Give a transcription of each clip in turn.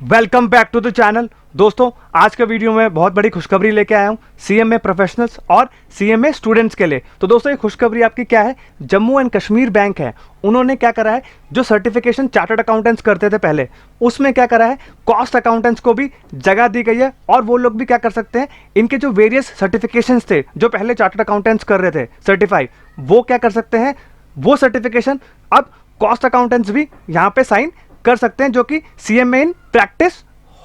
Welcome back to the channel. दोस्तों, आज के वीडियो में बहुत बड़ी खुशखबरी लेके आया हूँ सीएमए प्रोफेशनल्स और सीएमए स्टूडेंट्स के लिए। तो दोस्तों, ये खुशखबरी आपकी क्या है? जम्मू एंड कश्मीर बैंक है, उन्होंने क्या करा है, जो सर्टिफिकेशन चार्टर्ड अकाउंटेंट्स करते थे पहले, उसमें क्या करा है, कॉस्ट अकाउंटेंट्स को भी जगह दी गई है। और वो लोग भी क्या कर सकते हैं, इनके जो वेरियस सर्टिफिकेशंस थे जो पहले चार्टर्ड अकाउंटेंट्स कर रहे थे सर्टिफाई, वो क्या कर सकते हैं, वो सर्टिफिकेशन अब कॉस्ट अकाउंटेंट्स भी यहाँ पे साइन कर सकते हैं, जो कि सीएमए इन प्रैक्टिस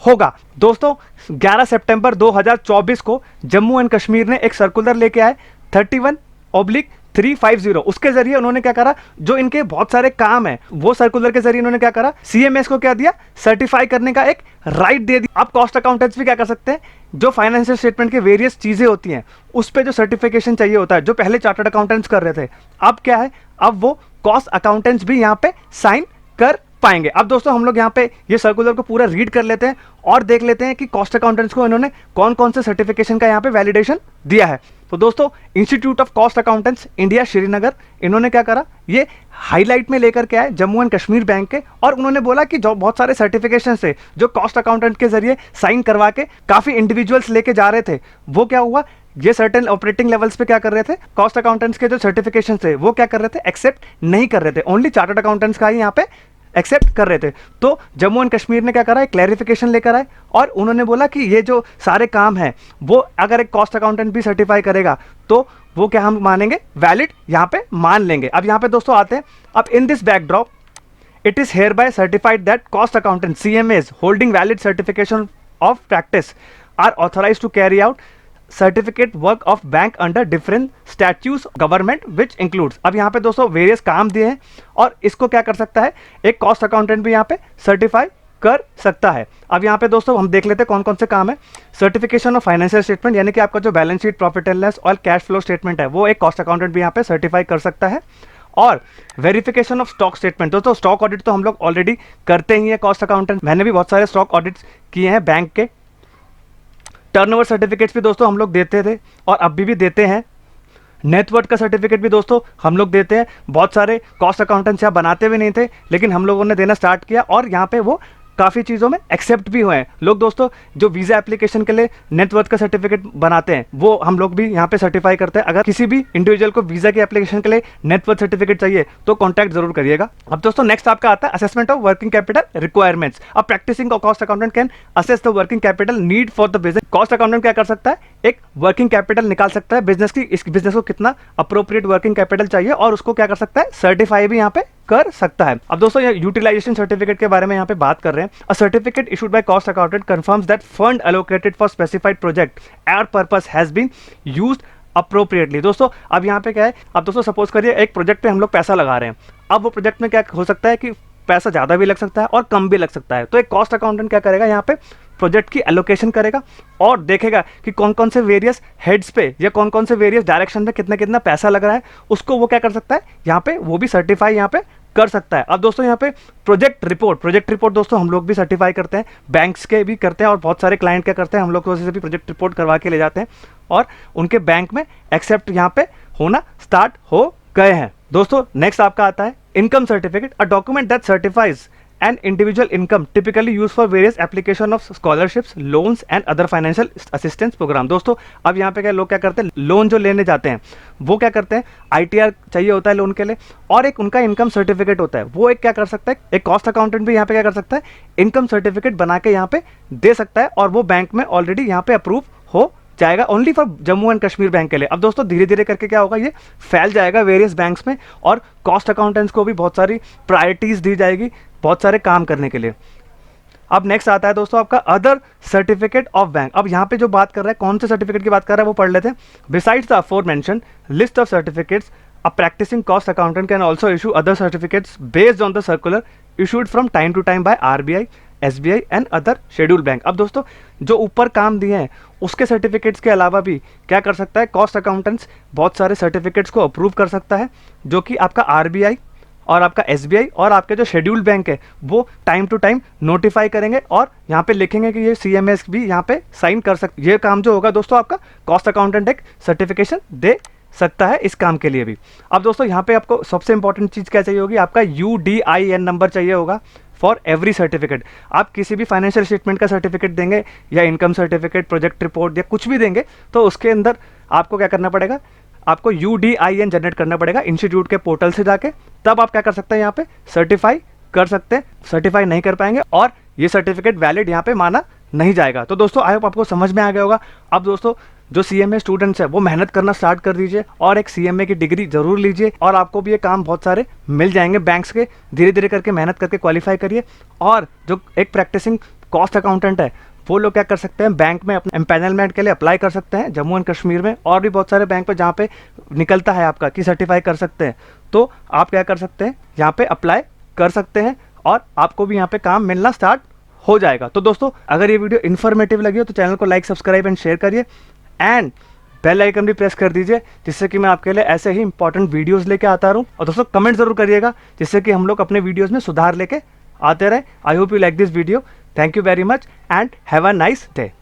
होगा। दोस्तों, 11 सितंबर 2024 को जम्मू एंड कश्मीर ने एक सर्कुलर लेके आए 31/350। उसके जरिए उन्होंने क्या करा, जो इनके बहुत सारे काम है, वो सर्कुलर के जरिए उन्होंने क्या करा, सीएमएस को क्या दिया, सर्टिफाई करने का एक राइट दे दिया। अब कॉस्ट अकाउंटेंट्स भी क्या कर सकते हैं, जो फाइनेंशियल स्टेटमेंट के वेरियस चीजें होती हैं, उस पर जो सर्टिफिकेशन चाहिए होता है, जो पहले चार्टर्ड अकाउंटेंट्स कर रहे थे, अब क्या है, अब वो कॉस्ट अकाउंटेंट्स भी यहाँ पे साइन कर पाएंगे। अब दोस्तों, हम लोग यहाँ पे ये सर्कुलर को पूरा रीड कर लेते हैं और देख लेते हैं कि कॉस्ट अकाउंटेंट्स को इन्होंने कौन कौन से सर्टिफिकेशन का यहाँ पे वैलिडेशन दिया है। तो दोस्तों, institute of cost accountants India Srinagar, इन्होंने क्या करा, ये हाईलाइट में लेकर के आए जम्मू एंड कश्मीर बैंक के, और उन्होंने बोला कि जो बहुत सारे सर्टिफिकेशन थे जो कॉस्ट अकाउंटेंट के जरिए साइन करवा के काफी इंडिविजुअल्स लेके जा रहे थे, वो क्या हुआ, ये सर्टेन ऑपरेटिंग लेवल्स पे क्या कर रहे थे, कॉस्ट अकाउंटेंट्स के जो सर्टिफिकेशन थे वो क्या कर रहे थे, एक्सेप्ट नहीं कर रहे थे, ओनली चार्टर्ड अकाउंटेंट्स का ही यहाँ पे एक्सेप्ट कर रहे थे। तो जम्मू एंड कश्मीर ने क्या करा, एक क्लैरिफिकेशन लेकर आए और उन्होंने बोला कि ये जो सारे काम हैं, वो अगर एक कॉस्ट अकाउंटेंट भी सर्टिफाई करेगा तो वो क्या हम मानेंगे, वैलिड यहाँ पे मान लेंगे। अब यहाँ पे दोस्तों आते हैं, अब in this backdrop it is hereby certified that cost accountants CMAs holding valid certification of practice are authorized to carry out certificate work of bank under different statutes government which includes. अब यहाँ पे दोस्तों various काम दिए हैं और इसको क्या कर सकता है, एक कॉस्ट अकाउंटेंट भी यहाँ पे सर्टिफाई कर सकता है। अब यहाँ पे दोस्तों हम देख लेते हैं कौन कौन से काम है। सर्टिफिकेशन ऑफ फाइनेंशियल स्टेटमेंट, यानी कि आपका जो balance sheet, profit and loss और कैश फ्लो स्टेटमेंट है, वो एक कॉस्ट अकाउंटेंट भी यहाँ पे सर्टिफाई कर सकता है। और वेरिफिकेशन ऑफ स्टॉक स्टेटमेंट, दोस्तों स्टॉक ऑडिट तो हम लोग ऑलरेडी करते ही है कॉस्ट अकाउंटेंट, मैंने भी बहुत सारे स्टॉक ऑडिट्स किए हैं बैंक के। टर्नओवर सर्टिफिकेट्स भी दोस्तों हम लोग देते थे और अभी भी देते हैं। नेटवर्थ का सर्टिफिकेट भी दोस्तों हम लोग देते हैं। बहुत सारे कॉस्ट अकाउंटेंट्स यहाँ बनाते भी नहीं थे, लेकिन हम लोगों ने देना स्टार्ट किया और यहाँ पे वो काफ़ी चीज़ों में एक्सेप्ट भी हुए हैं लोग। दोस्तों, जो वीज़ा एप्लीकेशन के लिए नेटवर्थ का सर्टिफिकेट बनाते हैं, वो हम लोग भी यहाँ पे सर्टिफाई करते हैं। अगर किसी भी इंडिविजुअल को वीज़ा की एप्लीकेशन के लिए नेटवर्थ सर्टिफिकेट चाहिए तो कॉन्टैक्ट जरूर करिएगा। अब दोस्तों नेक्स्ट आपका आता है assessment of working capital requirements. अब practising cost accountant can assess the working capital need for the business. Cost accountant क्या कर सकता है, एक वर्किंग कैपिटल निकाल सकता है बिजनेस की, इस बिजनेस को कितना अप्रोप्रिएट वर्किंग कैपिटल चाहिए, और उसको क्या कर सकता है, सर्टिफाई भी यहाँ पे कर सकता है। अब दोस्तों ये यूटिलाइजेशन सर्टिफिकेट के बारे में यहाँ पे बात कर रहे हैं। A certificate issued by cost accountant confirms that fund allocated for specified project और purpose has been used appropriately. दोस्तों अब यहाँ पे क्या है, अब दोस्तों सपोज करिए एक प्रोजेक्ट पे हम लोग पैसा लगा रहे हैं। अब वो प्रोजेक्ट में क्या हो सकता है कि पैसा ज़्यादा भी लग सकता है और कम भी लग सकता है। तो एक कॉस्ट अकाउंटेंट क्या करेगा, यहाँ पे प्रोजेक्ट की एलोकेशन करेगा और देखेगा कि कौन कौन से वेरियस हेड्स पे या कौन कौन से वेरियस डायरेक्शन में कितना कितना पैसा लग रहा है, उसको वो क्या कर सकता है, यहाँ पे वो भी सर्टिफाई यहाँ पे कर सकता है। अब दोस्तों यहाँ पे प्रोजेक्ट रिपोर्ट दोस्तों हम लोग भी सर्टिफाई करते हैं, बैंक्स के भी करते हैं और बहुत सारे क्लाइंट क्या करते हैं, हम लोग तो से भी प्रोजेक्ट रिपोर्ट करवा के ले जाते हैं और उनके बैंक में एक्सेप्ट यहाँ पे होना स्टार्ट हो गए हैं। दोस्तों नेक्स्ट आपका आता है income certificate, a document that certifies an individual income typically use for various application of scholarships, loans and other financial assistance programme. दोस्तों अब यहाँ पे क्या लोग क्या करते हैं, लोन जो लेने जाते हैं वो क्या करते हैं, आईटीआर चाहिए होता है लोन के लिए और एक उनका इनकम सर्टिफिकेट होता है, वो एक क्या कर सकता है, एक कॉस्ट अकाउंटेंट भी यहाँ पे क्या कर सकता है, इनकम सर्टिफिकेट बना के यहाँ पे दे सकता है और वो बैंक में ऑलरेडी यहाँ पे अप्रूव हो जाएगा, only for Jammu and Kashmir bank के लिए। अब दोस्तों धीरे धीरे करके क्या होगा, ये फैल जाएगा वेरियस बैंक्स में और कॉस्ट अकाउंटेंट्स को भी बहुत सारी प्रायोरिटीज दी जाएगी बहुत सारे काम करने के लिए। अब नेक्स्ट आता है दोस्तों आपका अदर सर्टिफिकेट ऑफ बैंक। अब यहाँ पे जो बात कर रहा है, कौन से सर्टिफिकेट की बात कर रहा है वो पढ़ लेते हैं। Besides the aforementioned list of certificates, a practicing cost accountant can also issue other certificates based on the circular issued from time to time by RBI, SBI and other schedule bank. अब दोस्तों जो ऊपर काम दिए हैं उसके certificates के अलावा भी क्या कर सकता है, कॉस्ट अकाउंटेंट्स बहुत सारे सर्टिफिकेट्स को अप्रूव कर सकता है, जो कि आपका RBI और आपका SBI और आपके जो शेड्यूल बैंक है वो टाइम टू टाइम नोटिफाई करेंगे और यहाँ पे लिखेंगे कि ये CMS भी यहाँ पे साइन कर सकते। ये काम जो होगा दोस्तों आपका कॉस्ट अकाउंटेंट एक सर्टिफिकेशन दे सकता है इस काम के लिए भी। अब दोस्तों यहाँ पे आपको सबसे इंपॉर्टेंट चीज़ क्या चाहिए होगी, आपका UDIN नंबर चाहिए होगा फॉर एवरी सर्टिफिकेट। आप किसी भी फाइनेंशियल स्टेटमेंट का सर्टिफिकेट देंगे या इनकम सर्टिफिकेट, प्रोजेक्ट रिपोर्ट या कुछ भी देंगे, तो उसके अंदर आपको क्या करना पड़ेगा, आपको UDIN जनरेट करना पड़ेगा इंस्टीट्यूट के पोर्टल से जाके। तब आप क्या कर सकते हैं, यहाँ पे सर्टिफाई कर सकते हैं। सर्टिफाई नहीं कर पाएंगे और ये सर्टिफिकेट वैलिड यहाँ पे माना नहीं जाएगा। तो दोस्तों आई होप आपको समझ में आ गया होगा। अब दोस्तों जो CMA स्टूडेंट्स है वो मेहनत करना स्टार्ट कर दीजिए और एक CMA की डिग्री जरूर लीजिए और आपको भी ये काम बहुत सारे मिल जाएंगे बैंक्स के। धीरे धीरे करके मेहनत करके क्वालिफाई करिए। और जो एक प्रैक्टिसिंग कॉस्ट अकाउंटेंट है वो लोग क्या कर सकते हैं, बैंक में अपने एम्पैनलमेंट के लिए अप्लाई कर सकते हैं, जम्मू एंड कश्मीर में और भी बहुत सारे बैंक पे जहाँ पे निकलता है आपका कि सर्टिफाई कर सकते हैं। तो आप क्या कर सकते हैं, यहाँ पे अप्लाई कर सकते हैं और आपको भी यहाँ पे काम मिलना स्टार्ट हो जाएगा। तो दोस्तों अगर ये वीडियो इन्फॉर्मेटिव लगी हो तो चैनल को लाइक, सब्सक्राइब एंड शेयर करिए एंड बेल आइकन भी प्रेस कर दीजिए, जिससे कि मैं आपके लिए ऐसे ही इंपॉर्टेंट वीडियोस लेके आता रहूं। और दोस्तों कमेंट जरूर करिएगा, जिससे कि हम लोग अपने वीडियोस में सुधार लेके आते रहें। I hope you like this video. Thank you very much and have a nice day.